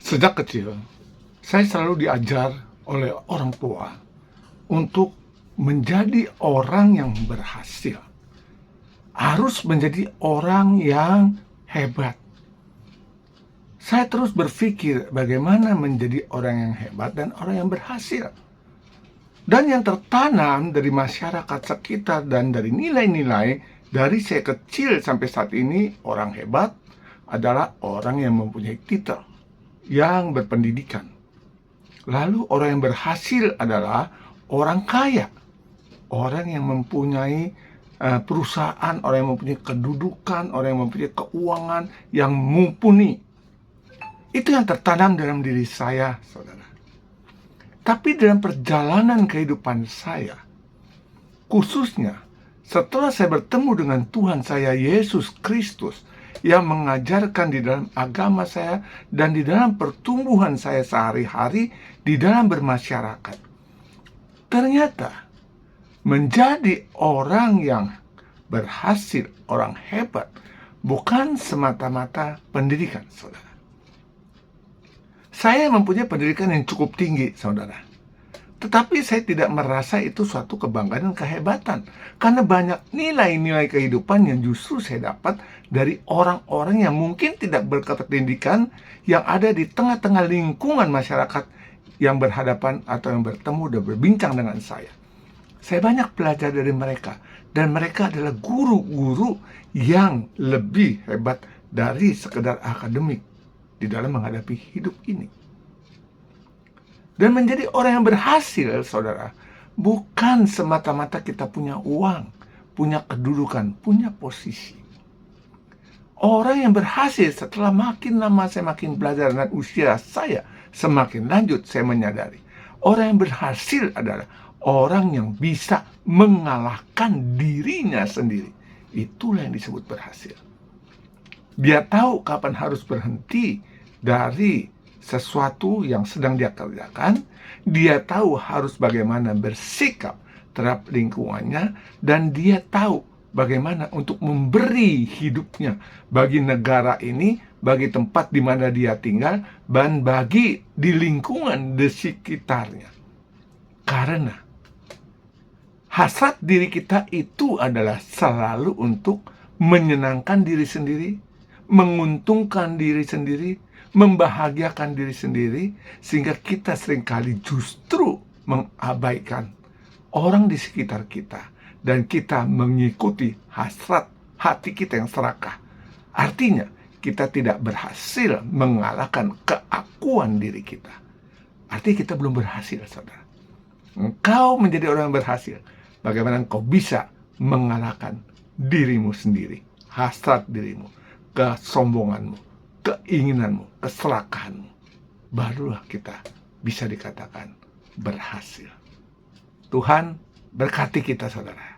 Sejak kecil, saya selalu diajar oleh orang tua untuk menjadi orang yang berhasil. Harus menjadi orang yang hebat. Saya terus berpikir bagaimana menjadi orang yang hebat dan orang yang berhasil. Dan yang tertanam dari masyarakat sekitar dan dari nilai-nilai dari saya kecil sampai saat ini, orang hebat adalah orang yang mempunyai titel, yang berpendidikan. Lalu orang yang berhasil adalah orang kaya, orang yang mempunyai perusahaan, orang yang mempunyai kedudukan, orang yang mempunyai keuangan yang mumpuni. Itu yang tertanam dalam diri saya, saudara. Tapi dalam perjalanan kehidupan saya, khususnya setelah saya bertemu dengan Tuhan saya, Yesus Kristus, yang mengajarkan di dalam agama saya dan di dalam pertumbuhan saya sehari-hari di dalam bermasyarakat. Ternyata menjadi orang yang berhasil, orang hebat, bukan semata-mata pendidikan, saudara. Saya mempunyai pendidikan yang cukup tinggi, saudara. Tetapi saya tidak merasa itu suatu kebanggaan dan kehebatan. Karena banyak nilai-nilai kehidupan yang justru saya dapat dari orang-orang yang mungkin tidak berpendidikan, yang ada di tengah-tengah lingkungan masyarakat yang berhadapan atau yang bertemu dan berbincang dengan saya. Saya banyak belajar dari mereka. Dan mereka adalah guru-guru yang lebih hebat dari sekedar akademik di dalam menghadapi hidup ini. Dan menjadi orang yang berhasil, saudara, bukan semata-mata kita punya uang, punya kedudukan, punya posisi. Orang yang berhasil setelah makin lama saya makin belajar dan usia saya semakin lanjut, saya menyadari orang yang berhasil adalah orang yang bisa mengalahkan dirinya sendiri. Itulah yang disebut berhasil. Dia tahu kapan harus berhenti dari sesuatu yang sedang dia kerjakan. Dia tahu harus bagaimana bersikap terhadap lingkungannya, dan dia tahu bagaimana untuk memberi hidupnya bagi negara ini, bagi tempat di mana dia tinggal, dan bagi di lingkungan di sekitarnya. Karena hasrat diri kita itu adalah selalu untuk menyenangkan diri sendiri, menguntungkan diri sendiri, membahagiakan diri sendiri, sehingga kita seringkali justru mengabaikan orang di sekitar kita, dan kita mengikuti hasrat hati kita yang serakah. Artinya, kita tidak berhasil mengalahkan keakuan diri kita. Artinya kita belum berhasil, saudara. Engkau menjadi orang yang berhasil, bagaimana engkau bisa mengalahkan dirimu sendiri, hasrat dirimu, kesombonganmu, keinginanmu, keserakahanmu. Barulah kita bisa dikatakan berhasil. Tuhan berkati kita, saudara.